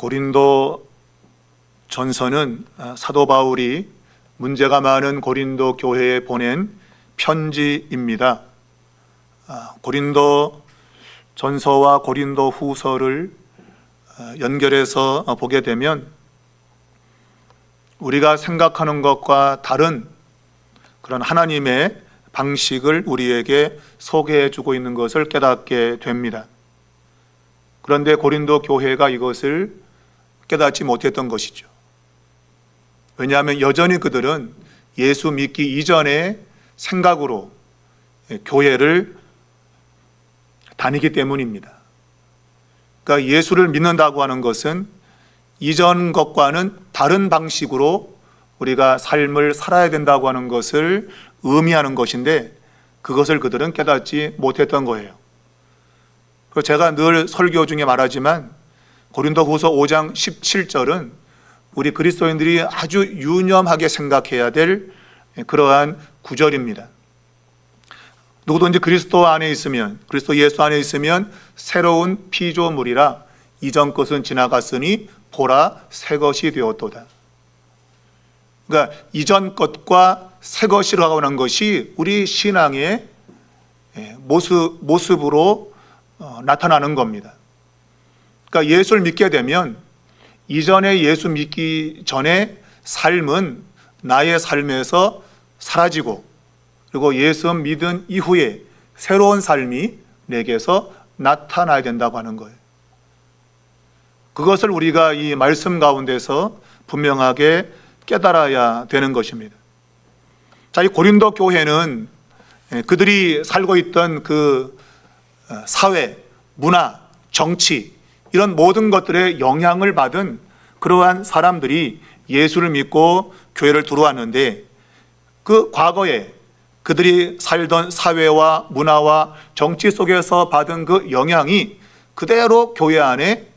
고린도 전서는 사도 바울이 문제가 많은 고린도 교회에 보낸 편지입니다. 고린도 전서와 고린도 후서를 연결해서 보게 되면 우리가 생각하는 것과 다른 그런 하나님의 방식을 우리에게 소개해 주고 있는 것을 깨닫게 됩니다. 그런데 고린도 교회가 이것을 깨닫지 못했던 것이죠. 왜냐하면 여전히 그들은 예수 믿기 이전의 생각으로 교회를 다니기 때문입니다. 그러니까 예수를 믿는다고 하는 것은 이전 것과는 다른 방식으로 우리가 삶을 살아야 된다고 하는 것을 의미하는 것인데 그것을 그들은 깨닫지 못했던 거예요. 제가 늘 설교 중에 말하지만 고린도후서 5장 17절은 우리 그리스도인들이 아주 유념하게 생각해야 될 그러한 구절입니다. 누구든지 그리스도 안에 있으면, 그리스도 예수 안에 있으면 새로운 피조물이라 이전 것은 지나갔으니 보라 새 것이 되었도다. 그러니까 이전 것과 새 것이라고 하는 것이 우리 신앙의 모습으로 나타나는 겁니다. 그러니까 예수를 믿게 되면 이전에 예수 믿기 전에 삶은 나의 삶에서 사라지고 그리고 예수 믿은 이후에 새로운 삶이 내게서 나타나야 된다고 하는 거예요. 그것을 우리가 이 말씀 가운데서 분명하게 깨달아야 되는 것입니다. 자, 이 고린도 교회는 그들이 살고 있던 그 사회, 문화, 정치 이런 모든 것들에 영향을 받은 그러한 사람들이 예수를 믿고 교회를 들어왔는데 그 과거에 그들이 살던 사회와 문화와 정치 속에서 받은 그 영향이 그대로 교회 안에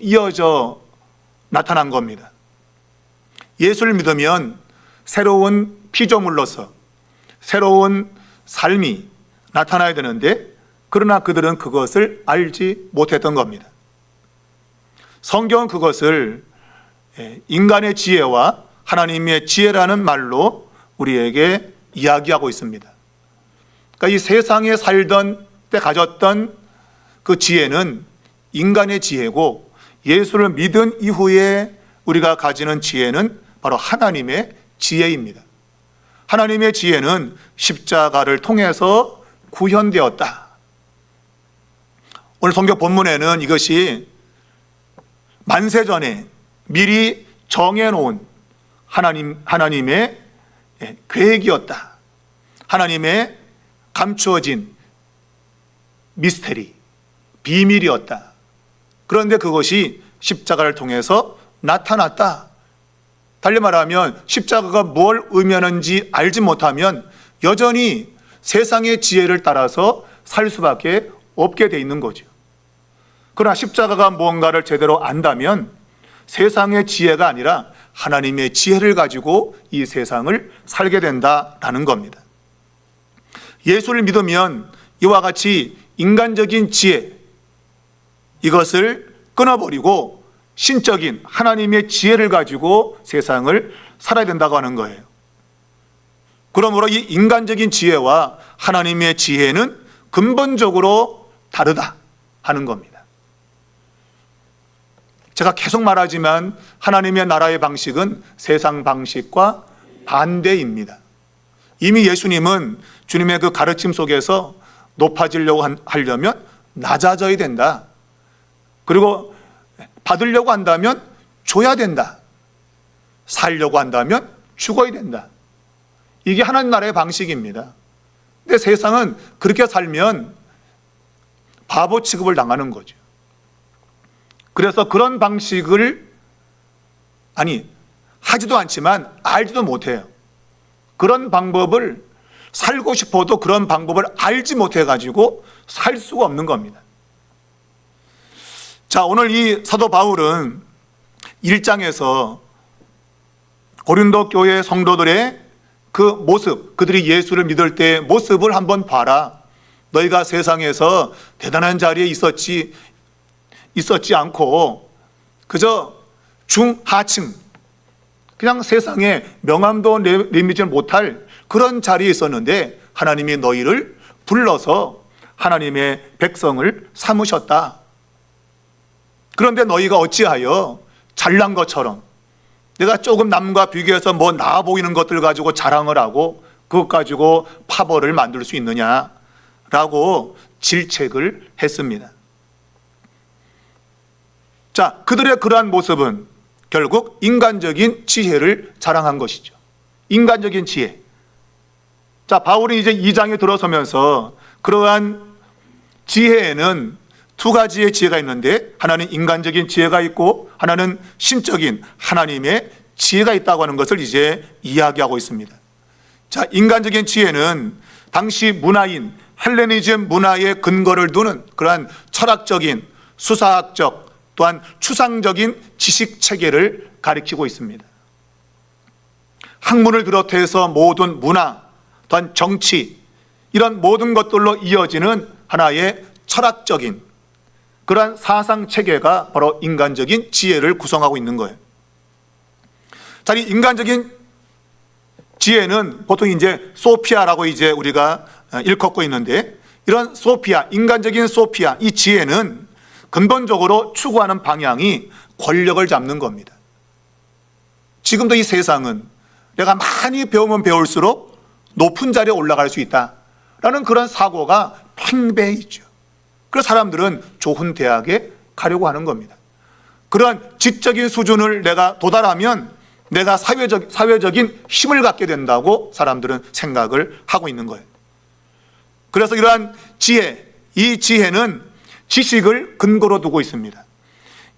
이어져 나타난 겁니다. 예수를 믿으면 새로운 피조물로서 새로운 삶이 나타나야 되는데 그러나 그들은 그것을 알지 못했던 겁니다. 성경은 그것을 인간의 지혜와 하나님의 지혜라는 말로 우리에게 이야기하고 있습니다. 그러니까 이 세상에 살던 때 가졌던 그 지혜는 인간의 지혜고 예수를 믿은 이후에 우리가 가지는 지혜는 바로 하나님의 지혜입니다. 하나님의 지혜는 십자가를 통해서 구현되었다. 오늘 성경 본문에는 이것이 만세전에 미리 정해놓은 하나님의 계획이었다. 하나님의 감추어진 미스테리, 비밀이었다. 그런데 그것이 십자가를 통해서 나타났다. 달리 말하면 십자가가 뭘 의미하는지 알지 못하면 여전히 세상의 지혜를 따라서 살 수밖에 없게 돼 있는 거죠. 그러나 십자가가 무언가를 제대로 안다면 세상의 지혜가 아니라 하나님의 지혜를 가지고 이 세상을 살게 된다라는 겁니다. 예수를 믿으면 이와 같이 인간적인 지혜 이것을 끊어버리고 신적인 하나님의 지혜를 가지고 세상을 살아야 된다고 하는 거예요. 그러므로 이 인간적인 지혜와 하나님의 지혜는 근본적으로 다르다 하는 겁니다. 제가 계속 말하지만 하나님의 나라의 방식은 세상 방식과 반대입니다. 이미 예수님은 주님의 그 가르침 속에서 높아지려고 하려면 낮아져야 된다. 그리고 받으려고 한다면 줘야 된다. 살려고 한다면 죽어야 된다. 이게 하나님 나라의 방식입니다. 근데 세상은 그렇게 살면 바보 취급을 당하는 거죠. 그래서 그런 방식을 하지도 않지만 알지도 못해요. 그런 방법을 살고 싶어도 그런 방법을 알지 못해가지고 살 수가 없는 겁니다. 자, 오늘 이 사도 바울은 1장에서 고린도 교회 성도들의 그 모습, 그들이 예수를 믿을 때의 모습을 한번 봐라. 너희가 세상에서 대단한 자리에 있었지 않고 그저 중하층, 그냥 세상에 명함도 내밀지 못할 그런 자리에 있었는데 하나님이 너희를 불러서 하나님의 백성을 삼으셨다. 그런데 너희가 어찌하여 잘난 것처럼 내가 조금 남과 비교해서 뭐 나아 보이는 것들 가지고 자랑을 하고 그것 가지고 파벌을 만들 수 있느냐라고 질책을 했습니다. 자, 그들의 그러한 모습은 결국 인간적인 지혜를 자랑한 것이죠. 인간적인 지혜. 자, 바울이 이제 2장에 들어서면서 그러한 지혜에는 두 가지의 지혜가 있는데 하나는 인간적인 지혜가 있고 하나는 신적인 하나님의 지혜가 있다고 하는 것을 이제 이야기하고 있습니다. 자, 인간적인 지혜는 당시 문화인 헬레니즘 문화의 근거를 두는 그러한 철학적인, 수사학적, 또한 추상적인 지식 체계를 가리키고 있습니다. 학문을 비롯해서 모든 문화, 또한 정치, 이런 모든 것들로 이어지는 하나의 철학적인 그러한 사상 체계가 바로 인간적인 지혜를 구성하고 있는 거예요. 자, 이 인간적인 지혜는 보통 이제 소피아라고 이제 우리가 일컫고 있는데, 이런 소피아, 인간적인 소피아, 이 지혜는 근본적으로 추구하는 방향이 권력을 잡는 겁니다. 지금도 이 세상은 내가 많이 배우면 배울수록 높은 자리에 올라갈 수 있다라는 그런 사고가 팽배해 있죠. 그래서 사람들은 좋은 대학에 가려고 하는 겁니다. 그러한 지적인 수준을 내가 도달하면 내가 사회적인 힘을 갖게 된다고 사람들은 생각을 하고 있는 거예요. 그래서 이러한 지혜, 이 지혜는 지식을 근거로 두고 있습니다.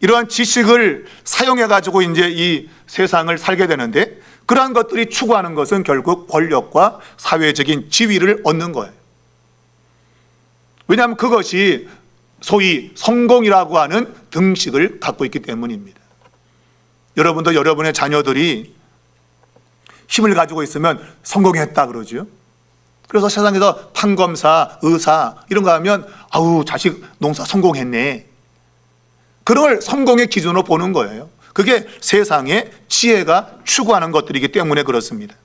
이러한 지식을 사용해가지고 이제 이 세상을 살게 되는데, 그러한 것들이 추구하는 것은 결국 권력과 사회적인 지위를 얻는 거예요. 왜냐하면 그것이 소위 성공이라고 하는 등식을 갖고 있기 때문입니다. 여러분도 여러분의 자녀들이 힘을 가지고 있으면 성공했다 그러죠. 그래서 세상에서 판검사, 의사 이런 거 하면 아우 자식 농사 성공했네. 그런 걸 성공의 기준으로 보는 거예요. 그게 세상의 지혜가 추구하는 것들이기 때문에 그렇습니다.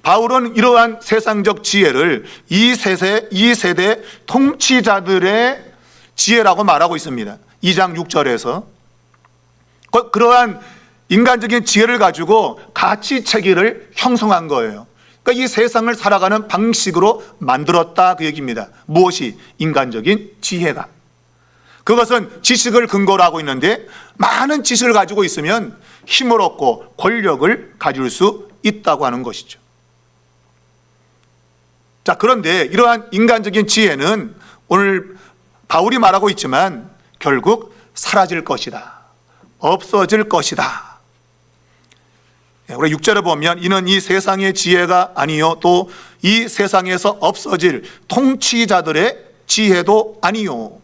바울은 이러한 세상적 지혜를 이 세대 통치자들의 지혜라고 말하고 있습니다. 2장 6절에서 그러한 인간적인 지혜를 가지고 가치 체계를 형성한 거예요. 그러니까 이 세상을 살아가는 방식으로 만들었다 그 얘기입니다. 무엇이? 인간적인 지혜가. 그것은 지식을 근거로 하고 있는데 많은 지식을 가지고 있으면 힘을 얻고 권력을 가질 수 있다고 하는 것이죠. 자, 그런데 이러한 인간적인 지혜는 오늘 바울이 말하고 있지만 결국 사라질 것이다. 없어질 것이다. 우리 6절에 보면 이는 이 세상의 지혜가 아니요 또 이 세상에서 없어질 통치자들의 지혜도 아니요.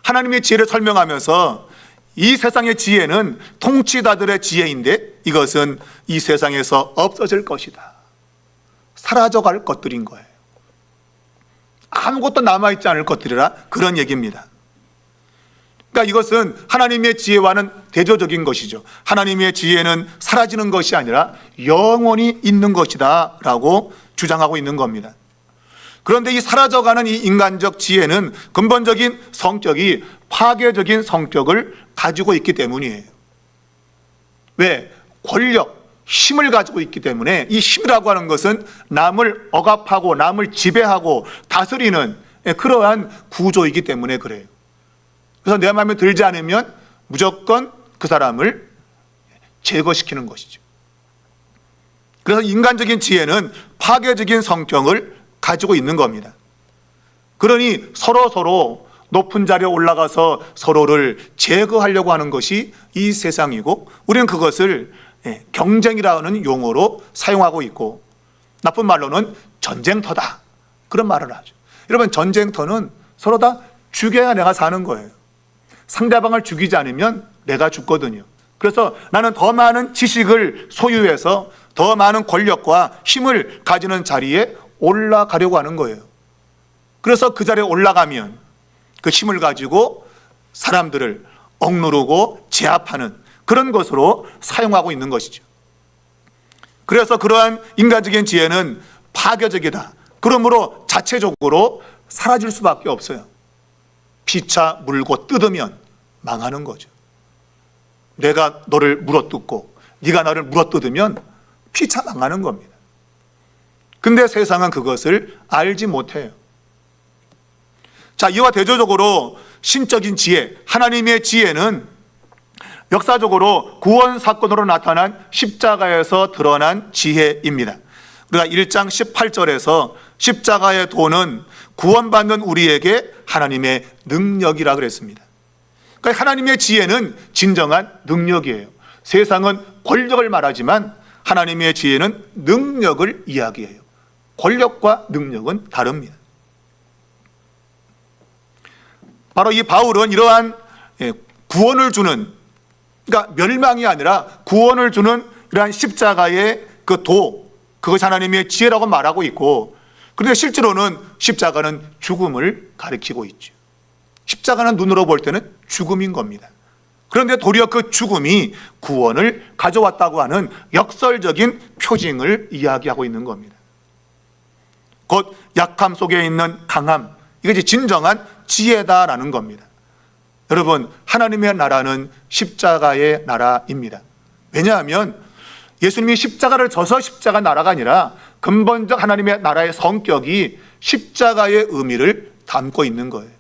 하나님의 지혜를 설명하면서 이 세상의 지혜는 통치자들의 지혜인데 이것은 이 세상에서 없어질 것이다. 사라져갈 것들인 거예요. 아무것도 남아있지 않을 것들이라 그런 얘기입니다. 그러니까 이것은 하나님의 지혜와는 대조적인 것이죠. 하나님의 지혜는 사라지는 것이 아니라 영원히 있는 것이다 라고 주장하고 있는 겁니다. 그런데 이 사라져가는 이 인간적 지혜는 근본적인 성격이 파괴적인 성격을 가지고 있기 때문이에요. 왜? 권력, 힘을 가지고 있기 때문에 이 힘이라고 하는 것은 남을 억압하고 남을 지배하고 다스리는 그러한 구조이기 때문에 그래요. 그래서 내 마음에 들지 않으면 무조건 그 사람을 제거시키는 것이죠. 그래서 인간적인 지혜는 파괴적인 성격을 가지고 있는 겁니다. 그러니 서로 높은 자리에 올라가서 서로를 제거하려고 하는 것이 이 세상이고 우리는 그것을 경쟁이라는 용어로 사용하고 있고 나쁜 말로는 전쟁터다 그런 말을 하죠. 여러분 전쟁터는 서로 다 죽여야 내가 사는 거예요. 상대방을 죽이지 않으면 내가 죽거든요. 그래서 나는 더 많은 지식을 소유해서 더 많은 권력과 힘을 가지는 자리에 올라가려고 하는 거예요. 그래서 그 자리에 올라가면 그 힘을 가지고 사람들을 억누르고 제압하는 그런 것으로 사용하고 있는 것이죠. 그래서 그러한 인간적인 지혜는 파괴적이다. 그러므로 자체적으로 사라질 수밖에 없어요. 피차 물고 뜯으면 망하는 거죠. 내가 너를 물어뜯고 네가 나를 물어뜯으면 피차 망하는 겁니다. 근데 세상은 그것을 알지 못해요. 자, 이와 대조적으로 신적인 지혜, 하나님의 지혜는 역사적으로 구원 사건으로 나타난 십자가에서 드러난 지혜입니다. 우리가 1장 18절에서 십자가의 도는 구원받는 우리에게 하나님의 능력이라 그랬습니다. 그러니까 하나님의 지혜는 진정한 능력이에요. 세상은 권력을 말하지만 하나님의 지혜는 능력을 이야기해요. 권력과 능력은 다릅니다. 바로 이 바울은 이러한 구원을 주는, 그러니까 멸망이 아니라 구원을 주는 이러한 십자가의 그 도, 그것이 하나님의 지혜라고 말하고 있고, 그런데 실제로는 십자가는 죽음을 가리키고 있죠. 십자가는 눈으로 볼 때는 죽음인 겁니다. 그런데 도리어 그 죽음이 구원을 가져왔다고 하는 역설적인 표징을 이야기하고 있는 겁니다. 곧 약함 속에 있는 강함, 이것이 진정한 지혜다라는 겁니다. 여러분, 하나님의 나라는 십자가의 나라입니다. 왜냐하면 예수님이 십자가를 져서 십자가 나라가 아니라 근본적 하나님의 나라의 성격이 십자가의 의미를 담고 있는 거예요.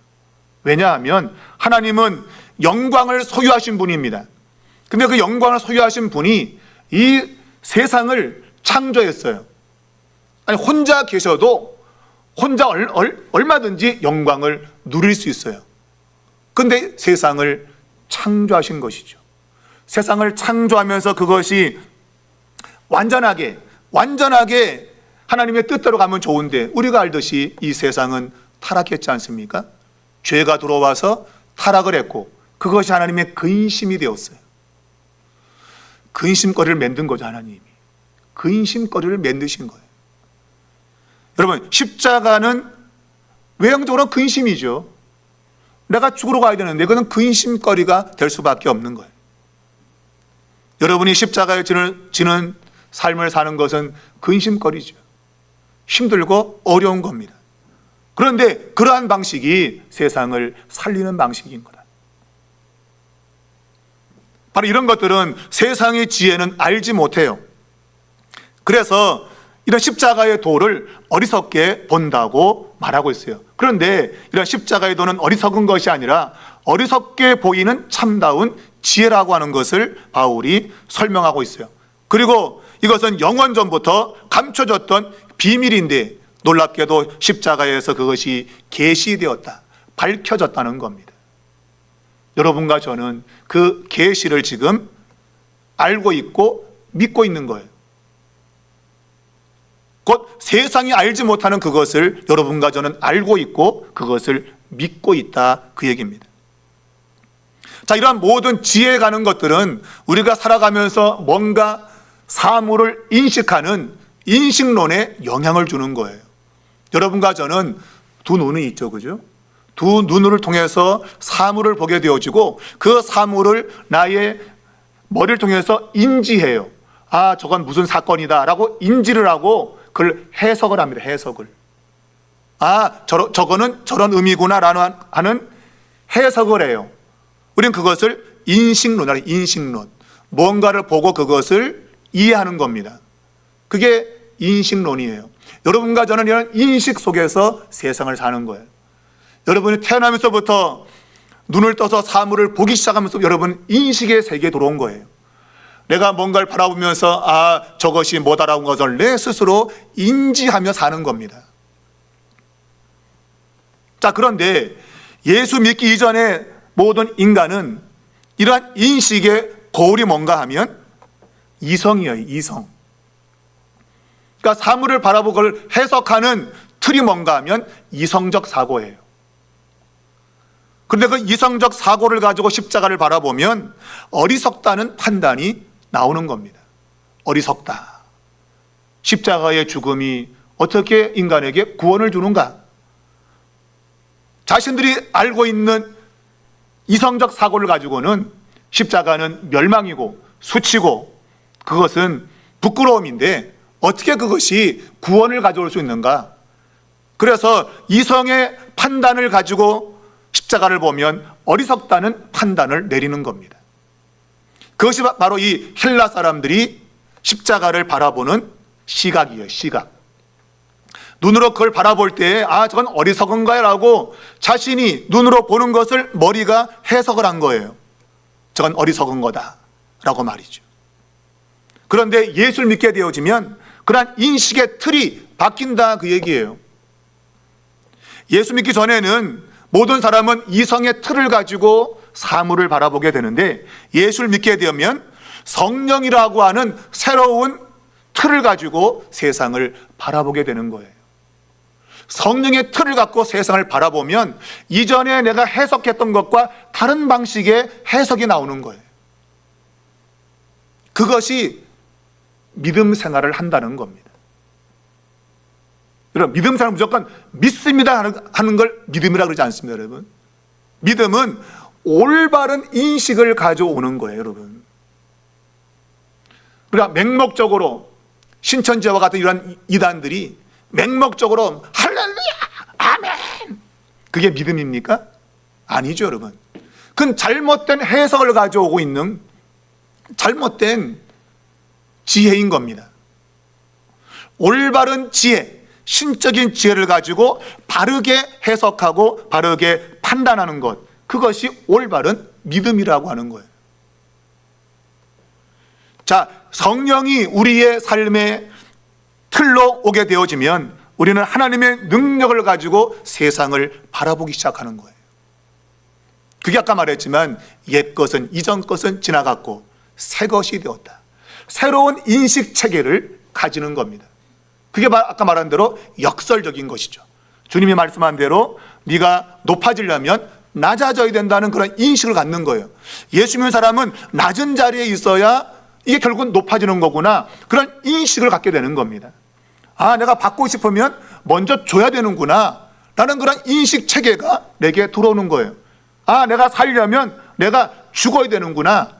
왜냐하면 하나님은 영광을 소유하신 분입니다. 근데 그 영광을 소유하신 분이 이 세상을 창조했어요. 아니, 혼자 계셔도 혼자 얼마든지 영광을 누릴 수 있어요. 근데 세상을 창조하신 것이죠. 세상을 창조하면서 그것이 완전하게 하나님의 뜻대로 가면 좋은데, 우리가 알듯이 이 세상은 타락했지 않습니까? 죄가 들어와서 타락을 했고, 그것이 하나님의 근심이 되었어요. 근심거리를 만든 거죠, 하나님이. 근심거리를 만드신 거예요. 여러분, 십자가는 외형적으로 근심이죠. 내가 죽으러 가야 되는데 그건 근심거리가 될 수밖에 없는 거예요. 여러분이 십자가에 지는 삶을 사는 것은 근심거리죠. 힘들고 어려운 겁니다. 그런데 그러한 방식이 세상을 살리는 방식인 거다. 바로 이런 것들은 세상의 지혜는 알지 못해요. 그래서 이런 십자가의 도를 어리석게 본다고 말하고 있어요. 그런데 이런 십자가의 도는 어리석은 것이 아니라 어리석게 보이는 참다운 지혜라고 하는 것을 바울이 설명하고 있어요. 그리고 이것은 영원 전부터 감춰졌던 비밀인데 놀랍게도 십자가에서 그것이 계시되었다, 밝혀졌다는 겁니다. 여러분과 저는 그 계시를 지금 알고 있고 믿고 있는 거예요. 곧 세상이 알지 못하는 그것을 여러분과 저는 알고 있고 그것을 믿고 있다, 그 얘기입니다. 자, 이러한 모든 지혜에 가는 것들은 우리가 살아가면서 뭔가 사물을 인식하는 인식론에 영향을 주는 거예요. 여러분과 저는 두 눈이 있죠, 그죠? 두 눈을 통해서 사물을 보게 되어지고 그 사물을 나의 머리를 통해서 인지해요. 아, 저건 무슨 사건이다 라고 인지를 하고 그걸 해석을 합니다. 해석을. 아, 저거는 저런 의미구나 라는 하는 해석을 해요. 우리는 그것을 인식론이라, 인식론. 뭔가를 보고 그것을 이해하는 겁니다. 그게 인식론이에요. 여러분과 저는 이런 인식 속에서 세상을 사는 거예요. 여러분이 태어나면서부터 눈을 떠서 사물을 보기 시작하면서 여러분 인식의 세계에 들어온 거예요. 내가 뭔가를 바라보면서 아, 저것이 뭐다라는 것을 내 스스로 인지하며 사는 겁니다. 자, 그런데 예수 믿기 이전에 모든 인간은 이러한 인식의 거울이 뭔가 하면 이성이에요, 이성. 그러니까 사물을 바라보고 그걸 해석하는 틀이 뭔가 하면 이성적 사고예요. 그런데 그 이성적 사고를 가지고 십자가를 바라보면 어리석다는 판단이 나오는 겁니다. 어리석다. 십자가의 죽음이 어떻게 인간에게 구원을 주는가? 자신들이 알고 있는 이성적 사고를 가지고는 십자가는 멸망이고 수치고 그것은 부끄러움인데 어떻게 그것이 구원을 가져올 수 있는가? 그래서 이성의 판단을 가지고 십자가를 보면 어리석다는 판단을 내리는 겁니다. 그것이 바로 이 헬라 사람들이 십자가를 바라보는 시각이에요. 시각. 눈으로 그걸 바라볼 때 저건 어리석은 거야 라고 자신이 눈으로 보는 것을 머리가 해석을 한 거예요. 저건 어리석은 거다 라고 말이죠. 그런데 예수를 믿게 되어지면 그러한 인식의 틀이 바뀐다 그 얘기예요. 예수 믿기 전에는 모든 사람은 이성의 틀을 가지고 사물을 바라보게 되는데 예수를 믿게 되면 성령이라고 하는 새로운 틀을 가지고 세상을 바라보게 되는 거예요. 성령의 틀을 갖고 세상을 바라보면 이전에 내가 해석했던 것과 다른 방식의 해석이 나오는 거예요. 그것이 믿음 생활을 한다는 겁니다. 여러분, 믿음 생활은 무조건 믿습니다 하는 걸 믿음이라고 그러지 않습니다, 여러분. 믿음은 올바른 인식을 가져오는 거예요, 여러분. 그러니까 맹목적으로 신천지와 같은 이러한 이단들이 맹목적으로 할렐루야, 아멘, 그게 믿음입니까? 아니죠, 여러분. 그건 잘못된 해석을 가져오고 있는 잘못된 지혜인 겁니다. 올바른 지혜, 신적인 지혜를 가지고 바르게 해석하고 바르게 판단하는 것, 그것이 올바른 믿음이라고 하는 거예요. 자, 성령이 우리의 삶의 틀로 오게 되어지면 우리는 하나님의 능력을 가지고 세상을 바라보기 시작하는 거예요. 그게 아까 말했지만 옛 것은, 이전 것은 지나갔고 새 것이 되었다. 새로운 인식 체계를 가지는 겁니다. 그게 아까 말한 대로 역설적인 것이죠. 주님이 말씀한 대로 네가 높아지려면 낮아져야 된다는 그런 인식을 갖는 거예요. 예수 믿는 사람은 낮은 자리에 있어야 이게 결국은 높아지는 거구나, 그런 인식을 갖게 되는 겁니다. 내가 받고 싶으면 먼저 줘야 되는구나 라는 그런 인식 체계가 내게 들어오는 거예요. 내가 살려면 내가 죽어야 되는구나,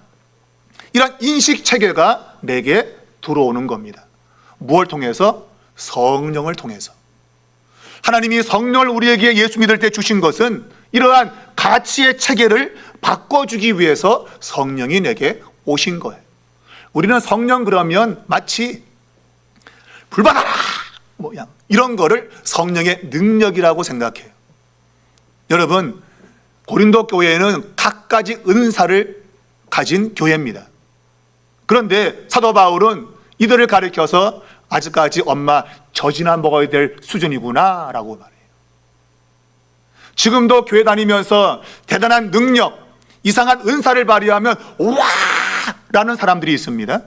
이런 인식 체계가 내게 들어오는 겁니다. 무엇을 통해서? 성령을 통해서. 하나님이 성령을 우리에게 예수 믿을 때 주신 것은 이러한 가치의 체계를 바꿔주기 위해서 성령이 내게 오신 거예요. 우리는 성령 그러면 마치 불 받아라 이런 거를 성령의 능력이라고 생각해요. 여러분, 고린도 교회는 갖가지 은사를 가진 교회입니다. 그런데 사도 바울은 이들을 가리켜서 아직까지 엄마 젖이나 먹어야 될 수준이구나 라고 말해요. 지금도 교회 다니면서 대단한 능력, 이상한 은사를 발휘하면 와! 라는 사람들이 있습니다.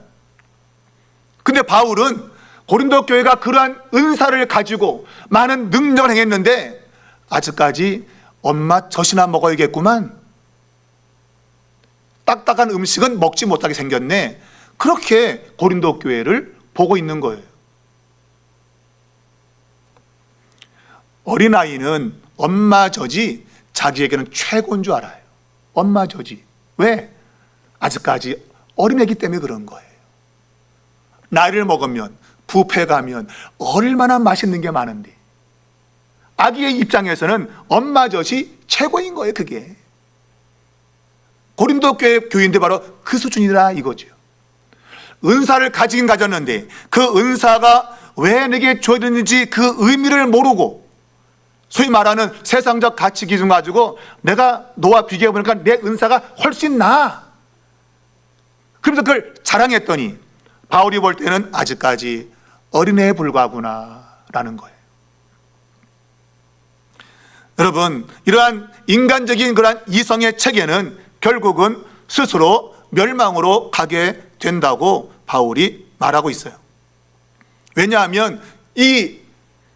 근데 바울은 고린도 교회가 그러한 은사를 가지고 많은 능력을 행했는데 아직까지 엄마 젖이나 먹어야겠구만, 딱딱한 음식은 먹지 못하게 생겼네, 그렇게 고린도 교회를 보고 있는 거예요. 어린아이는 엄마 젖이 자기에게는 최고인 줄 알아요. 엄마 젖이. 왜? 아직까지 어린애기 때문에 그런 거예요. 나이를 먹으면, 뷔페 가면 얼마나 맛있는 게 많은데 아기의 입장에서는 엄마 젖이 최고인 거예요. 그게 고린도 교회 교인들 바로 그 수준이라 이거죠. 은사를 가지긴 가졌는데 그 은사가 왜 내게 주어졌는지 그 의미를 모르고 소위 말하는 세상적 가치 기준 가지고 내가 너와 비교해 보니까 내 은사가 훨씬 나아, 그러면서 그걸 자랑했더니 바울이 볼 때는 아직까지 어린애에 불과하구나 라는 거예요. 여러분, 이러한 인간적인 그러한 이성의 체계는 결국은 스스로 멸망으로 가게 된다고 바울이 말하고 있어요. 왜냐하면 이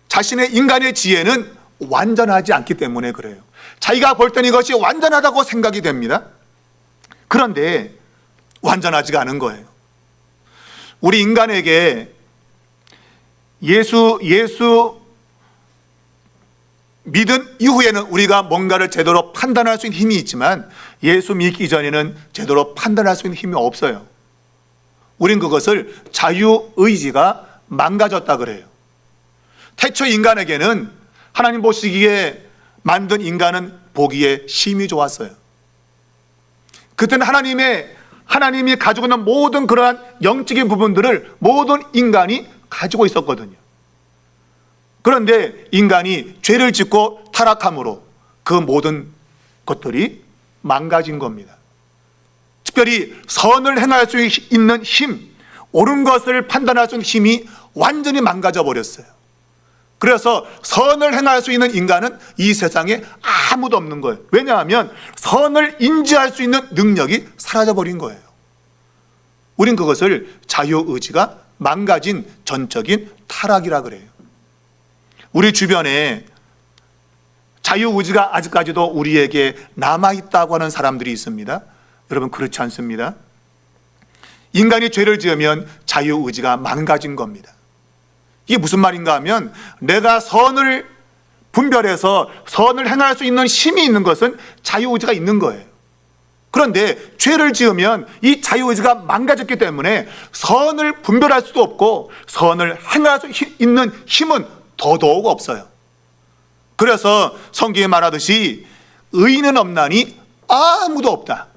자신의 인간의 지혜는 완전하지 않기 때문에 그래요. 자기가 볼 때는 이것이 완전하다고 생각이 됩니다. 그런데 완전하지가 않은 거예요. 우리 인간에게 예수 믿은 이후에는 우리가 뭔가를 제대로 판단할 수 있는 힘이 있지만 예수 믿기 전에는 제대로 판단할 수 있는 힘이 없어요. 우린 그것을 자유의지가 망가졌다 그래요. 태초 인간에게는 하나님 보시기에 만든 인간은 보기에 심히 좋았어요. 그때는 하나님이 가지고 있는 모든 그러한 영적인 부분들을 모든 인간이 가지고 있었거든요. 그런데 인간이 죄를 짓고 타락함으로 그 모든 것들이 망가진 겁니다. 특별히 선을 행할 수 있는 힘, 옳은 것을 판단할 수 있는 힘이 완전히 망가져 버렸어요. 그래서 선을 행할 수 있는 인간은 이 세상에 아무도 없는 거예요. 왜냐하면 선을 인지할 수 있는 능력이 사라져 버린 거예요. 우린 그것을 자유의지가 망가진 전적인 타락이라 그래요. 우리 주변에 자유의지가 아직까지도 우리에게 남아있다고 하는 사람들이 있습니다. 여러분, 그렇지 않습니다. 인간이 죄를 지으면 자유의지가 망가진 겁니다. 이게 무슨 말인가 하면 내가 선을 분별해서 선을 행할 수 있는 힘이 있는 것은 자유의지가 있는 거예요. 그런데 죄를 지으면 이 자유의지가 망가졌기 때문에 선을 분별할 수도 없고 선을 행할 수 있는 힘은 더더욱 없어요. 그래서 성경에 말하듯이 의인은 없나니 아무도 없다.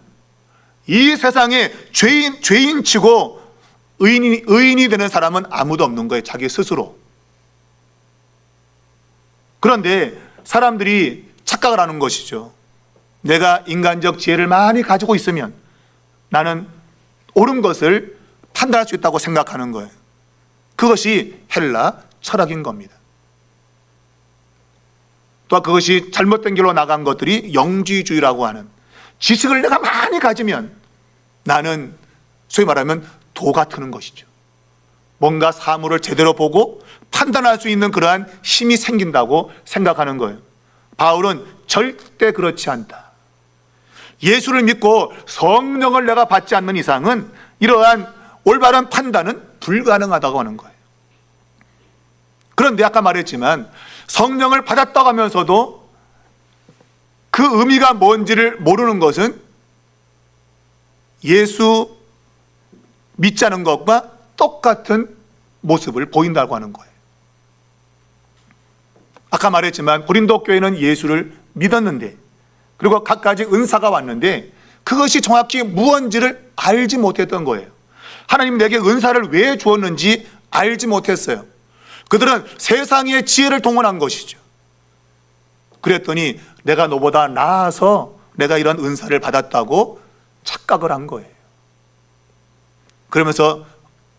이 세상에 죄인치고 의인이 되는 사람은 아무도 없는 거예요. 자기 스스로. 그런데 사람들이 착각을 하는 것이죠. 내가 인간적 지혜를 많이 가지고 있으면 나는 옳은 것을 판단할 수 있다고 생각하는 거예요. 그것이 헬라 철학인 겁니다. 또 그것이 잘못된 길로 나간 것들이 영지주의라고 하는, 지식을 내가 많이 가지면 나는 소위 말하면 도가 트는 것이죠. 뭔가 사물을 제대로 보고 판단할 수 있는 그러한 힘이 생긴다고 생각하는 거예요. 바울은 절대 그렇지 않다. 예수를 믿고 성령을 내가 받지 않는 이상은 이러한 올바른 판단은 불가능하다고 하는 거예요. 그런데 아까 말했지만 성령을 받았다고 하면서도 그 의미가 뭔지를 모르는 것은 예수 믿지 않은 것과 똑같은 모습을 보인다고 하는 거예요. 아까 말했지만 고린도 교회는 예수를 믿었는데, 그리고 갖가지 은사가 왔는데 그것이 정확히 무언지를 알지 못했던 거예요. 하나님 내게 은사를 왜 주었는지 알지 못했어요. 그들은 세상의 지혜를 동원한 것이죠. 그랬더니 내가 너보다 나아서 내가 이런 은사를 받았다고 착각을 한 거예요. 그러면서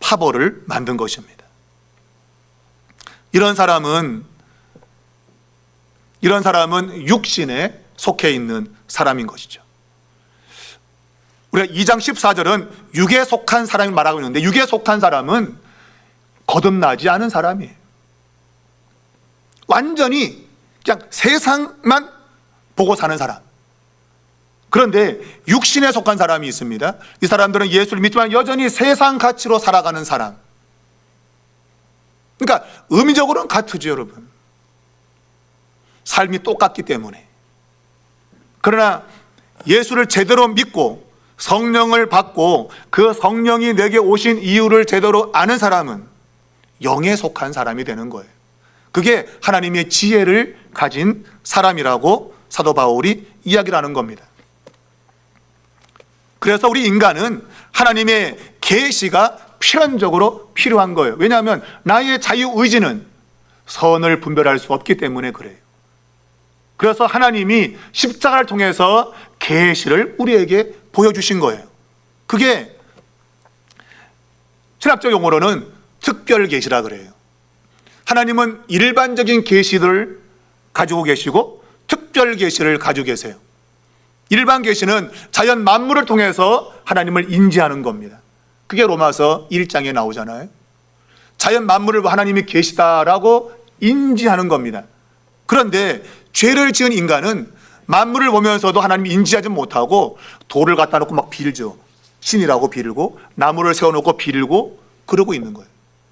파벌을 만든 것입니다. 이런 사람은 육신에 속해 있는 사람인 것이죠. 우리가 2장 14절은 육에 속한 사람이 말하고 있는데, 육에 속한 사람은 거듭나지 않은 사람이에요. 완전히 그냥 세상만 보고 사는 사람. 그런데 육신에 속한 사람이 있습니다. 이 사람들은 예수를 믿지만 여전히 세상 가치로 살아가는 사람. 그러니까 의미적으로는 같으죠, 여러분. 삶이 똑같기 때문에. 그러나 예수를 제대로 믿고 성령을 받고 그 성령이 내게 오신 이유를 제대로 아는 사람은 영에 속한 사람이 되는 거예요. 그게 하나님의 지혜를 가진 사람이라고 사도 바울이 이야기를 하는 겁니다. 그래서 우리 인간은 하나님의 계시가 필연적으로 필요한 거예요. 왜냐하면 나의 자유의지는 선을 분별할 수 없기 때문에 그래요. 그래서 하나님이 십자가를 통해서 계시를 우리에게 보여주신 거예요. 그게 신학적 용어로는 특별 계시라 그래요. 하나님은 일반적인 계시를 가지고 계시고 특별 계시를 가지고 계세요. 일반 계시는 자연 만물을 통해서 하나님을 인지하는 겁니다. 그게 로마서 1장에 나오잖아요. 자연 만물을 하나님이 계시다라고 인지하는 겁니다. 그런데 죄를 지은 인간은 만물을 보면서도 하나님이 인지하지 못하고 돌을 갖다 놓고 막 빌죠. 신이라고 빌고 나무를 세워놓고 빌고 그러고 있는 거예요.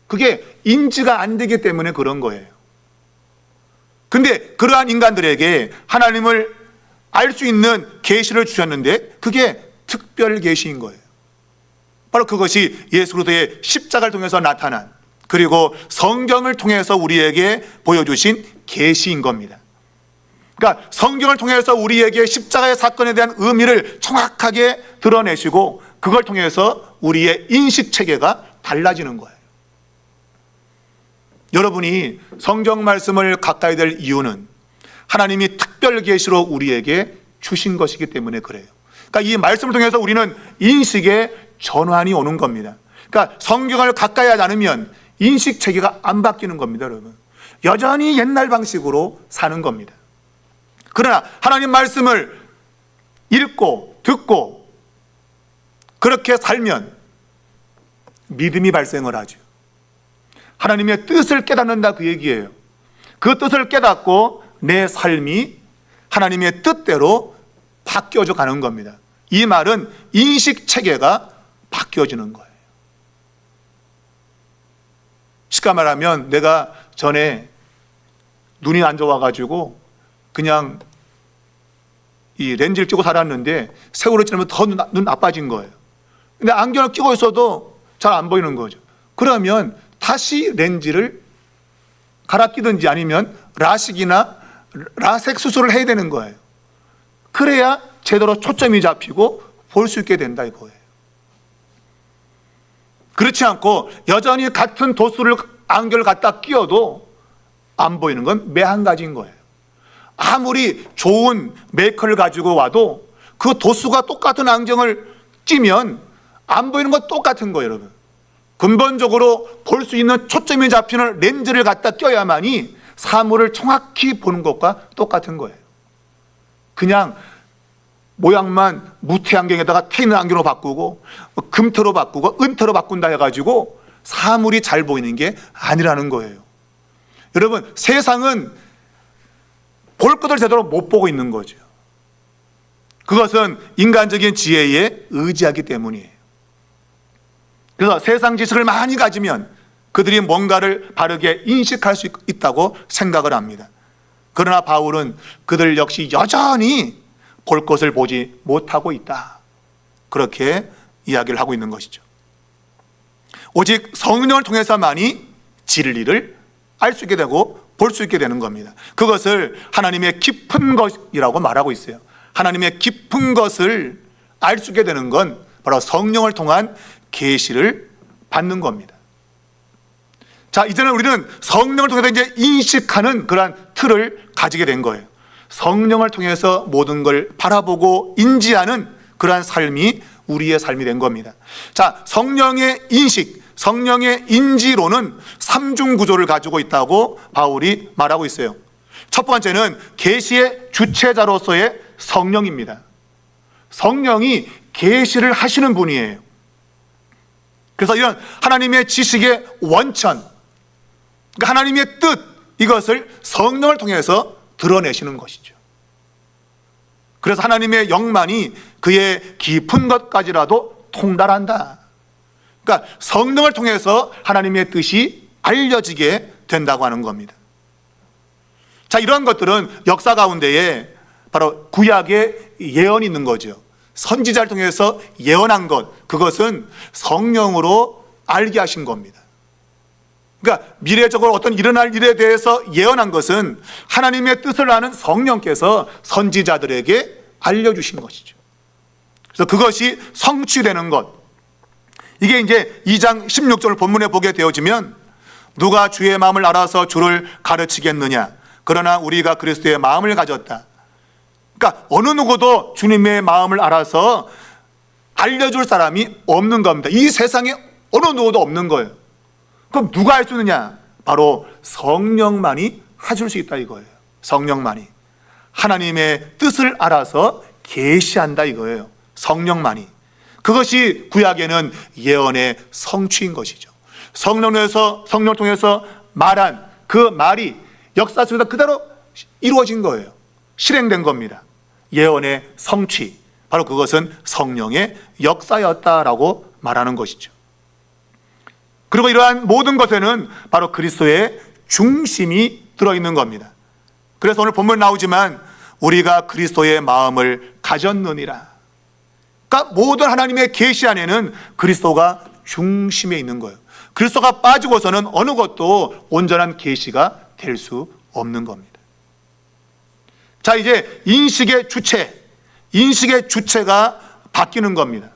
그게 인지가 안 되기 때문에 그런 거예요. 근데 그러한 인간들에게 하나님을 알 수 있는 계시를 주셨는데 그게 특별 계시인 거예요. 바로 그것이 예수 그리스도의 십자가를 통해서 나타난, 그리고 성경을 통해서 우리에게 보여주신 계시인 겁니다. 그러니까 성경을 통해서 우리에게 십자가의 사건에 대한 의미를 정확하게 드러내시고 그걸 통해서 우리의 인식 체계가 달라지는 거예요. 여러분이 성경 말씀을 가까이 될 이유는 하나님이 특별 계시로 우리에게 주신 것이기 때문에 그래요. 그러니까 이 말씀을 통해서 우리는 인식의 전환이 오는 겁니다. 그러니까 성경을 가까이 하지 않으면 인식 체계가 안 바뀌는 겁니다, 여러분. 여전히 옛날 방식으로 사는 겁니다. 그러나 하나님 말씀을 읽고 듣고 그렇게 살면 믿음이 발생을 하죠. 하나님의 뜻을 깨닫는다, 그 얘기예요. 그 뜻을 깨닫고 내 삶이 하나님의 뜻대로 바뀌어져 가는 겁니다. 이 말은 인식 체계가 바뀌어지는 거예요. 쉽게 말하면 내가 전에 눈이 안 좋아가지고 그냥 이 렌즈를 끼고 살았는데 세월이 지나면 더 눈 나빠진 거예요. 근데 안경을 끼고 있어도 잘 안 보이는 거죠. 그러면 다시 렌즈를 갈아 끼든지 아니면 라식이나 라섹 수술을 해야 되는 거예요. 그래야 제대로 초점이 잡히고 볼 수 있게 된다 이거예요. 그렇지 않고 여전히 같은 도수를 안경을 갖다 끼워도 안 보이는 건 매한 가지인 거예요. 아무리 좋은 메이커를 가지고 와도 그 도수가 똑같은 안경을 끼면 안 보이는 건 똑같은 거예요, 여러분. 근본적으로 볼 수 있는 초점이 잡히는 렌즈를 갖다 껴야만이 사물을 정확히 보는 것과 똑같은 거예요. 그냥 모양만 무태 안경에다가 테이는 안경으로 바꾸고 금태로 바꾸고 은태로 바꾼다 해가지고 사물이 잘 보이는 게 아니라는 거예요. 여러분, 세상은 볼 것을 제대로 못 보고 있는 거죠. 그것은 인간적인 지혜에 의지하기 때문이에요. 그래서 세상 지식을 많이 가지면 그들이 뭔가를 바르게 인식할 수 있다고 생각을 합니다. 그러나 바울은 그들 역시 여전히 볼 것을 보지 못하고 있다, 그렇게 이야기를 하고 있는 것이죠. 오직 성령을 통해서만이 진리를 알 수 있게 되고 볼 수 있게 되는 겁니다. 그것을 하나님의 깊은 것이라고 말하고 있어요. 하나님의 깊은 것을 알 수 있게 되는 건 바로 성령을 통한 계시를 받는 겁니다. 자, 이제는 우리는 성령을 통해서 이제 인식하는 그러한 틀을 가지게 된 거예요. 성령을 통해서 모든 걸 바라보고 인지하는 그러한 삶이 우리의 삶이 된 겁니다. 자, 성령의 인식, 성령의 인지로는 삼중 구조를 가지고 있다고 바울이 말하고 있어요. 첫 번째는 계시의 주체자로서의 성령입니다. 성령이 계시를 하시는 분이에요. 그래서 이런 하나님의 지식의 원천, 그러니까 하나님의 뜻, 이것을 성령을 통해서 드러내시는 것이죠. 그래서 하나님의 영만이 그의 깊은 것까지라도 통달한다. 그러니까 성령을 통해서 하나님의 뜻이 알려지게 된다고 하는 겁니다. 자, 이런 것들은 역사 가운데에 바로 구약의 예언이 있는 거죠. 선지자를 통해서 예언한 것, 그것은 성령으로 알게 하신 겁니다. 그러니까 미래적으로 어떤 일어날 일에 대해서 예언한 것은 하나님의 뜻을 아는 성령께서 선지자들에게 알려주신 것이죠. 그래서 그것이 성취되는 것, 이게 이제 2장 16절 본문에 보게 되어지면 누가 주의 마음을 알아서 주를 가르치겠느냐, 그러나 우리가 그리스도의 마음을 가졌다. 그러니까 어느 누구도 주님의 마음을 알아서 알려줄 사람이 없는 겁니다. 이 세상에 어느 누구도 없는 거예요. 그럼 누가 할 수 있느냐? 바로 성령만이 해줄 수 있다 이거예요. 성령만이 하나님의 뜻을 알아서 계시한다 이거예요. 성령만이. 그것이 구약에는 예언의 성취인 것이죠. 성령을 통해서 말한 그 말이 역사 속에서 그대로 이루어진 거예요. 실행된 겁니다. 예언의 성취, 바로 그것은 성령의 역사였다라고 말하는 것이죠. 그리고 이러한 모든 것에는 바로 그리스도의 중심이 들어있는 겁니다. 그래서 오늘 본문에 나오지만 우리가 그리스도의 마음을 가졌느니라. 그러니까 모든 하나님의 계시 안에는 그리스도가 중심에 있는 거예요. 그리스도가 빠지고서는 어느 것도 온전한 계시가 될 수 없는 겁니다. 자, 이제 인식의 주체가 바뀌는 겁니다.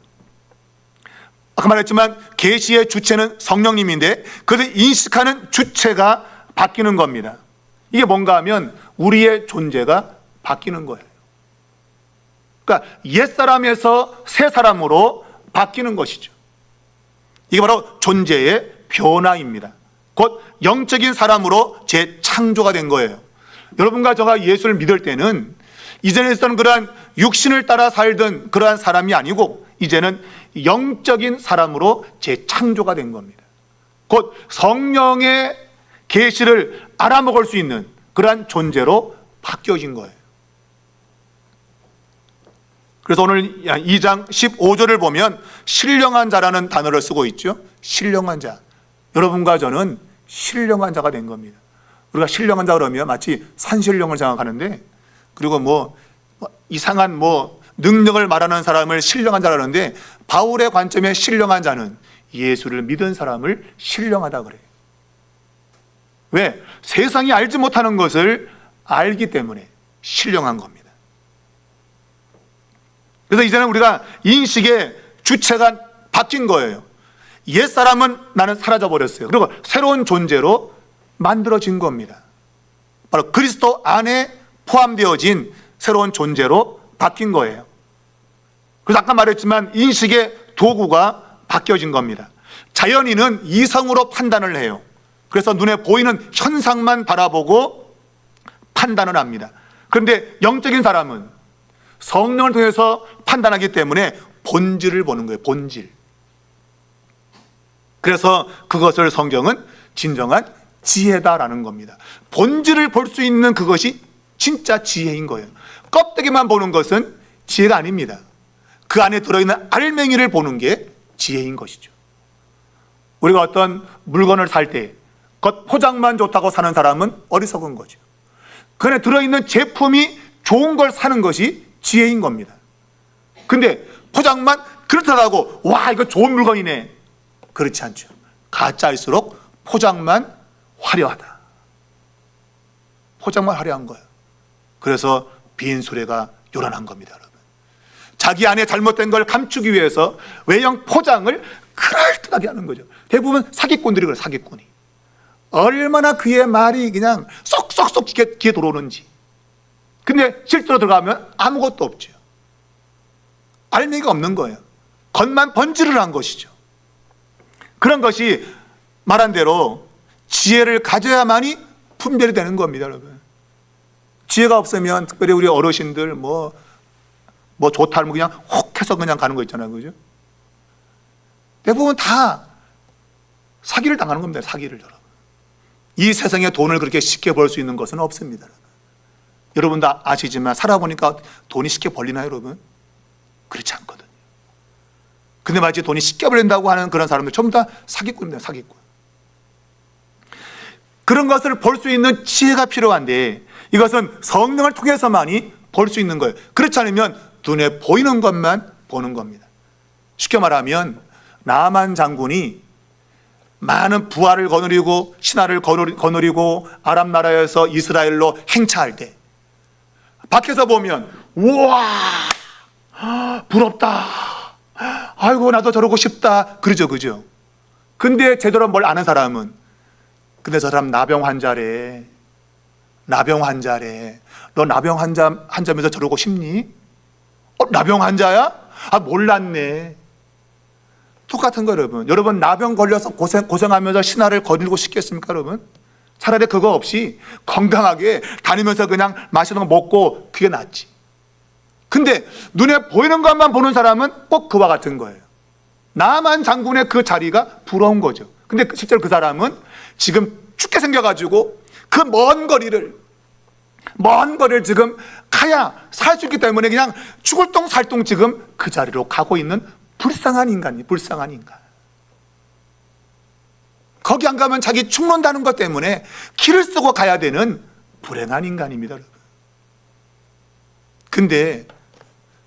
아까 말했지만 계시의 주체는 성령님인데 그를 인식하는 주체가 바뀌는 겁니다. 이게 뭔가 하면 우리의 존재가 바뀌는 거예요. 그러니까 옛사람에서 새 사람으로 바뀌는 것이죠. 이게 바로 존재의 변화입니다. 곧 영적인 사람으로 재창조가 된 거예요. 여러분과 저가 예수를 믿을 때는 이전에 있었던 그러한 육신을 따라 살던 그러한 사람이 아니고 이제는 영적인 사람으로 재창조가 된 겁니다. 곧 성령의 계시를 알아먹을 수 있는 그러한 존재로 바뀌어진 거예요. 그래서 오늘 2장 15절을 보면 신령한 자라는 단어를 쓰고 있죠. 신령한 자. 여러분과 저는 신령한 자가 된 겁니다. 우리가 신령한 자 그러면 마치 산신령을 생각하는데, 그리고 이상한 능력을 말하는 사람을 신령한 자라 그러는데, 바울의 관점에 신령한 자는 예수를 믿은 사람을 신령하다 그래요. 왜? 세상이 알지 못하는 것을 알기 때문에 신령한 겁니다. 그래서 이제는 우리가 인식의 주체가 바뀐 거예요. 옛사람은 나는 사라져 버렸어요. 그리고 새로운 존재로 만들어진 겁니다. 바로 그리스도 안에 포함되어진 새로운 존재로 바뀐 거예요. 그래서 아까 말했지만 인식의 도구가 바뀌어진 겁니다. 자연인은 이성으로 판단을 해요. 그래서 눈에 보이는 현상만 바라보고 판단을 합니다. 그런데 영적인 사람은 성령을 통해서 판단하기 때문에 본질을 보는 거예요. 본질. 그래서 그것을 성경은 진정한 지혜다라는 겁니다. 본질을 볼 수 있는 그것이 진짜 지혜인 거예요. 껍데기만 보는 것은 지혜가 아닙니다. 그 안에 들어있는 알맹이를 보는 게 지혜인 것이죠. 우리가 어떤 물건을 살 때 겉 포장만 좋다고 사는 사람은 어리석은 거죠. 그 안에 들어있는 제품이 좋은 걸 사는 것이 지혜인 겁니다. 근데 포장만 그렇다고 와 이거 좋은 물건이네, 그렇지 않죠. 가짜일수록 포장만 화려하다. 포장만 화려한 거예요. 그래서 빈 수레가 요란한 겁니다, 여러분. 자기 안에 잘못된 걸 감추기 위해서 외형 포장을 그럴듯하게 하는 거죠. 대부분 사기꾼들이 그래요. 사기꾼이 얼마나 그의 말이 그냥 쏙쏙쏙 귀에 들어오는지. 근데 실제로 들어가면 아무것도 없죠. 알맹이가 없는 거예요. 겉만 번지를 한 것이죠. 그런 것이 말한 대로 지혜를 가져야만이 분별이 되는 겁니다, 여러분. 지혜가 없으면 특별히 우리 어르신들 뭐 좋다 하면 그냥 혹해서 그냥 가는 거 있잖아요, 그죠? 대부분 다 사기를 당하는 겁니다, 사기를. 여러분, 이 세상에 돈을 그렇게 쉽게 벌 수 있는 것은 없습니다, 여러분. 여러분 다 아시지만 살아보니까 돈이 쉽게 벌리나요, 여러분? 그렇지 않거든요. 근데 마치 돈이 쉽게 벌린다고 하는 그런 사람들 전부 다 사기꾼입니다, 사기꾼. 그런 것을 볼 수 있는 지혜가 필요한데 이것은 성령을 통해서만이 볼 수 있는 거예요. 그렇지 않으면 눈에 보이는 것만 보는 겁니다. 쉽게 말하면 나만 장군이 많은 부하를 거느리고 신하를 거느리고 아람 나라에서 이스라엘로 행차할 때 밖에서 보면 우와 부럽다, 아이고 나도 저러고 싶다, 그러죠, 그죠? 근데 제대로 뭘 아는 사람은 근데 저 사람 나병 환자래. 너 나병 환자면서 저러고 싶니? 나병 환자야? 몰랐네. 똑같은 거 여러분. 여러분 나병 걸려서 고생하면서 신하를 거느리고 싶겠습니까, 여러분? 차라리 그거 없이 건강하게 다니면서 그냥 맛있는 거 먹고 그게 낫지. 근데 눈에 보이는 것만 보는 사람은 꼭 그와 같은 거예요. 나만 장군의 그 자리가 부러운 거죠. 근데 실제로 그 사람은 지금 죽게 생겨가지고 그 먼 거리를 지금 가야 살 수 있기 때문에 그냥 죽을 똥 살 똥 지금 그 자리로 가고 있는 불쌍한 인간. 거기 안 가면 자기 죽는다는 것 때문에 길을 쓰고 가야 되는 불행한 인간입니다, 여러분. 근데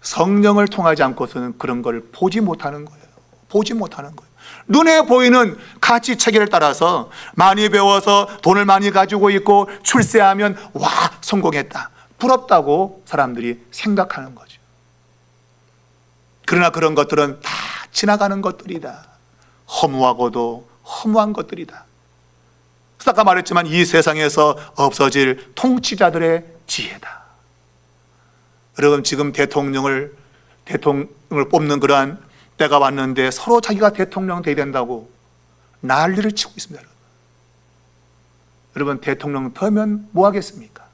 성령을 통하지 않고서는 그런 걸 보지 못하는 거예요. 보지 못하는 거예요. 눈에 보이는 가치 체계를 따라서 많이 배워서 돈을 많이 가지고 있고 출세하면 와, 성공했다, 부럽다고 사람들이 생각하는 거죠. 그러나 그런 것들은 다 지나가는 것들이다. 허무하고도 허무한 것들이다. 아까 말했지만 이 세상에서 없어질 통치자들의 지혜다. 여러분, 지금 대통령을 뽑는 그러한 때가 왔는데 서로 자기가 대통령 돼야 된다고 난리를 치고 있습니다. 여러분, 대통령 되면 뭐 하겠습니까?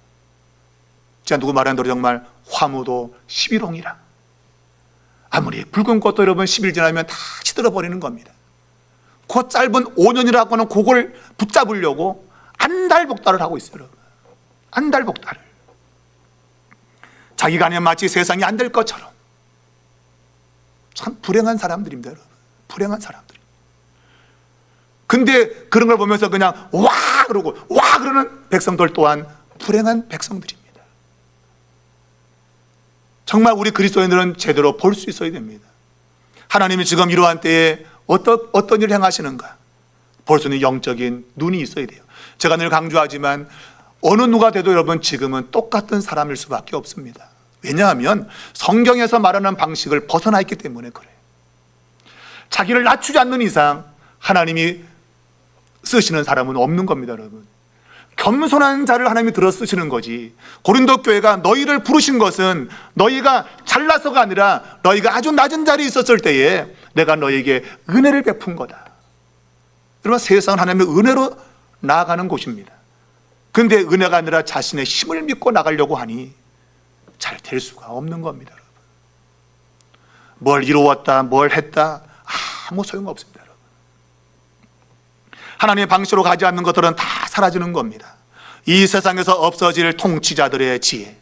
진짜 누구 말하는 대로 정말 화무도 11홍이라. 아무리 붉은 꽃도 여러분 10일 지나면 다 시들어버리는 겁니다. 그 짧은 5년이라고 하는 그걸 붙잡으려고 안달복달을 하고 있어요, 여러분. 안달복달을. 자기가 아니면 마치 세상이 안 될 것처럼. 참 불행한 사람들입니다, 여러분. 불행한 사람들. 근데 그런 걸 보면서 그냥 와 그러고 와 그러는 백성들 또한 불행한 백성들입니다. 정말 우리 그리스도인들은 제대로 볼 수 있어야 됩니다. 하나님이 지금 이러한 때에 어떤 일을 행하시는가 볼 수 있는 영적인 눈이 있어야 돼요. 제가 늘 강조하지만 어느 누가 돼도 여러분 지금은 똑같은 사람일 수밖에 없습니다. 왜냐하면 성경에서 말하는 방식을 벗어나 있기 때문에 그래요. 자기를 낮추지 않는 이상 하나님이 쓰시는 사람은 없는 겁니다, 여러분. 겸손한 자를 하나님이 들어 쓰시는 거지. 고린도 교회가 너희를 부르신 것은 너희가 잘나서가 아니라 너희가 아주 낮은 자리에 있었을 때에 내가 너희에게 은혜를 베푼 거다. 여러분, 세상은 하나님의 은혜로 나아가는 곳입니다. 근데 은혜가 아니라 자신의 힘을 믿고 나가려고 하니 잘 될 수가 없는 겁니다, 여러분. 뭘 이루었다, 뭘 했다, 아무 소용없습니다, 여러분. 하나님의 방식으로 가지 않는 것들은 다 사라지는 겁니다. 이 세상에서 없어질 통치자들의 지혜,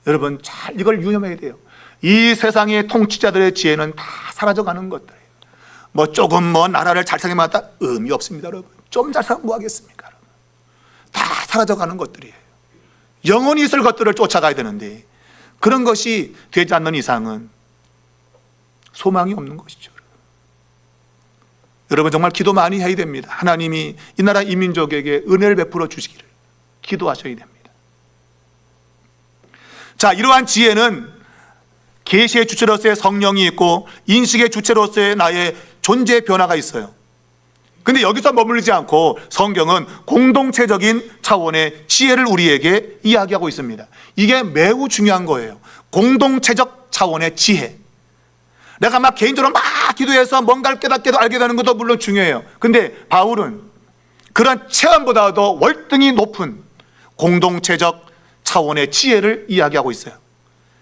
여러분 잘 이걸 유념해야 돼요. 이 세상의 통치자들의 지혜는 다 사라져가는 것들이에요. 뭐 조금 뭐 나라를 잘 살기만 의미 없습니다, 여러분. 좀 잘 살면 뭐 하겠습니까, 여러분. 다 사라져가는 것들이에요. 영원히 있을 것들을 쫓아가야 되는데 그런 것이 되지 않는 이상은 소망이 없는 것이죠. 여러분 정말 기도 많이 해야 됩니다. 하나님이 이 나라 이 민족에게 은혜를 베풀어 주시기를 기도하셔야 됩니다. 자, 이러한 지혜는 계시의 주체로서의 성령이 있고 인식의 주체로서의 나의 존재 변화가 있어요. 근데 여기서 머물지 않고 성경은 공동체적인 차원의 지혜를 우리에게 이야기하고 있습니다. 이게 매우 중요한 거예요. 공동체적 차원의 지혜. 내가 막 개인적으로 막 기도해서 뭔가를 깨닫게도 알게 되는 것도 물론 중요해요. 근데 바울은 그런 체험보다도 월등히 높은 공동체적 차원의 지혜를 이야기하고 있어요.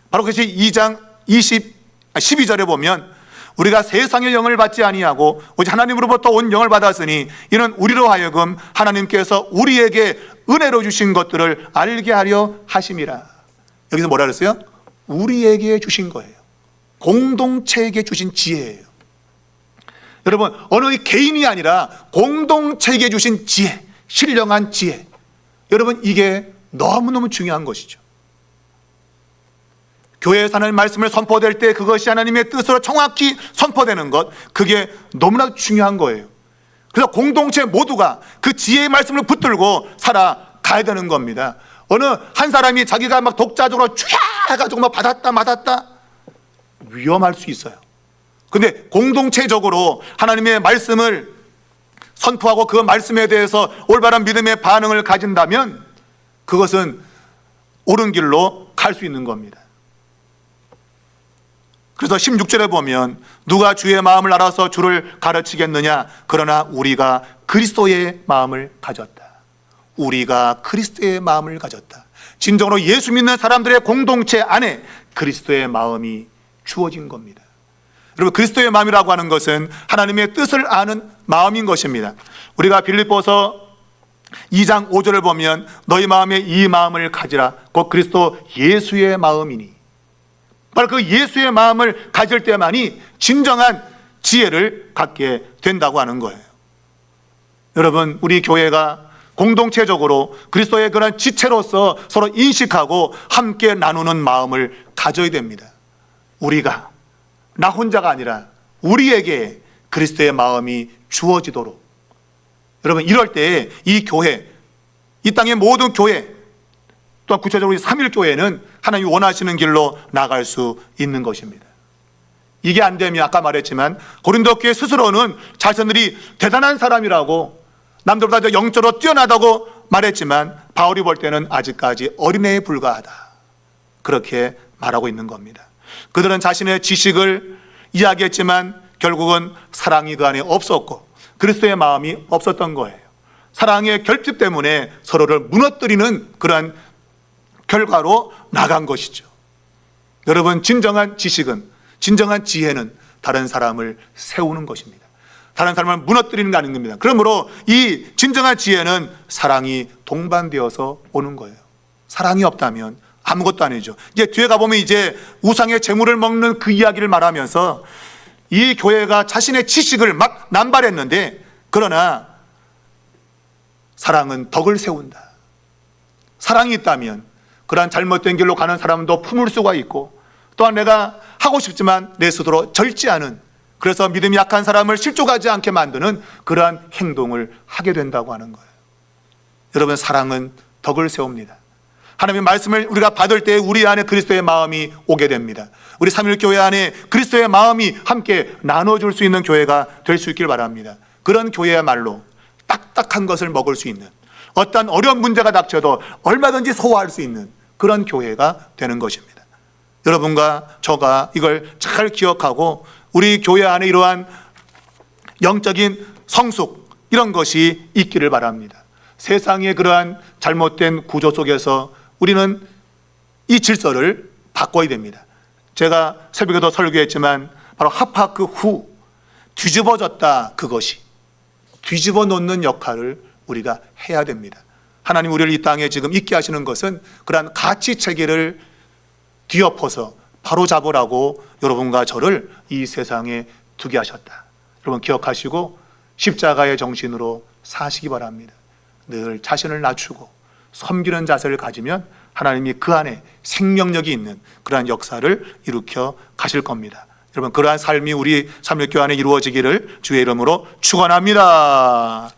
바로 그것이 2장 12절에 보면 우리가 세상의 영을 받지 아니하고 오직 하나님으로부터 온 영을 받았으니 이는 우리로 하여금 하나님께서 우리에게 은혜로 주신 것들을 알게 하려 하심이라. 여기서 뭐라 그랬어요? 우리에게 주신 거예요. 공동체에게 주신 지혜예요. 여러분, 어느 개인이 아니라 공동체에게 주신 지혜, 신령한 지혜. 여러분, 이게 너무너무 중요한 것이죠. 교회에서 하나님의 말씀을 선포될 때 그것이 하나님의 뜻으로 정확히 선포되는 것, 그게 너무나 중요한 거예요. 그래서 공동체 모두가 그 지혜의 말씀을 붙들고 살아가야 되는 겁니다. 어느 한 사람이 자기가 막 독자적으로 쥐야 해가지고 막 받았다 위험할 수 있어요. 근데 공동체적으로 하나님의 말씀을 선포하고 그 말씀에 대해서 올바른 믿음의 반응을 가진다면 그것은 옳은 길로 갈 수 있는 겁니다. 그래서 16절에 보면 누가 주의 마음을 알아서 주를 가르치겠느냐, 그러나 우리가 그리스도의 마음을 가졌다. 우리가 그리스도의 마음을 가졌다. 진정으로 예수 믿는 사람들의 공동체 안에 그리스도의 마음이 주어진 겁니다. 여러분, 그리스도의 마음이라고 하는 것은 하나님의 뜻을 아는 마음인 것입니다. 우리가 빌립보서 2장 5절을 보면 너희 마음에 이 마음을 가지라 곧 그리스도 예수의 마음이니, 바로 그 예수의 마음을 가질 때만이 진정한 지혜를 갖게 된다고 하는 거예요. 여러분, 우리 교회가 공동체적으로 그리스도의 그런 지체로서 서로 인식하고 함께 나누는 마음을 가져야 됩니다. 우리가 나 혼자가 아니라 우리에게 그리스도의 마음이 주어지도록, 여러분 이럴 때 이 교회, 이 땅의 모든 교회, 또한 구체적으로 삼일교회는 하나님이 원하시는 길로 나갈 수 있는 것입니다. 이게 안 되면 아까 말했지만 고린도 교회 스스로는 자신들이 대단한 사람이라고, 남들보다 더 영적으로 뛰어나다고 말했지만 바울이 볼 때는 아직까지 어린애에 불과하다, 그렇게 말하고 있는 겁니다. 그들은 자신의 지식을 이야기했지만 결국은 사랑이 그 안에 없었고 그리스도의 마음이 없었던 거예요. 사랑의 결핍 때문에 서로를 무너뜨리는 그러한 결과로 나간 것이죠. 여러분, 진정한 지식은, 진정한 지혜는 다른 사람을 세우는 것입니다. 다른 사람을 무너뜨리는 게 아닌 겁니다. 그러므로 이 진정한 지혜는 사랑이 동반되어서 오는 거예요. 사랑이 없다면 아무것도 아니죠. 이제 뒤에 가보면 이제 우상의 재물을 먹는 그 이야기를 말하면서 이 교회가 자신의 지식을 막 남발했는데, 그러나 사랑은 덕을 세운다. 사랑이 있다면 그러한 잘못된 길로 가는 사람도 품을 수가 있고, 또한 내가 하고 싶지만 내 스스로 절지 않은, 그래서 믿음이 약한 사람을 실족하지 않게 만드는 그러한 행동을 하게 된다고 하는 거예요. 여러분, 사랑은 덕을 세웁니다. 하나님의 말씀을 우리가 받을 때 우리 안에 그리스도의 마음이 오게 됩니다. 우리 삼일교회 안에 그리스도의 마음이 함께 나눠줄 수 있는 교회가 될 수 있길 바랍니다. 그런 교회야말로 딱딱한 것을 먹을 수 있는, 어떤 어려운 문제가 닥쳐도 얼마든지 소화할 수 있는 그런 교회가 되는 것입니다. 여러분과 저가 이걸 잘 기억하고 우리 교회 안에 이러한 영적인 성숙, 이런 것이 있기를 바랍니다. 세상의 그러한 잘못된 구조 속에서 우리는 이 질서를 바꿔야 됩니다. 제가 새벽에도 설교했지만 바로 하파크 후 뒤집어졌다, 그것이 뒤집어 놓는 역할을 우리가 해야 됩니다. 하나님 우리를 이 땅에 지금 있게 하시는 것은 그러한 가치 체계를 뒤엎어서 바로 잡으라고 여러분과 저를 이 세상에 두게 하셨다. 여러분 기억하시고 십자가의 정신으로 사시기 바랍니다. 늘 자신을 낮추고 섬기는 자세를 가지면 하나님이 그 안에 생명력이 있는 그러한 역사를 일으켜 가실 겁니다. 여러분, 그러한 삶이 우리 삼일교회 안에 이루어지기를 주의 이름으로 축원합니다.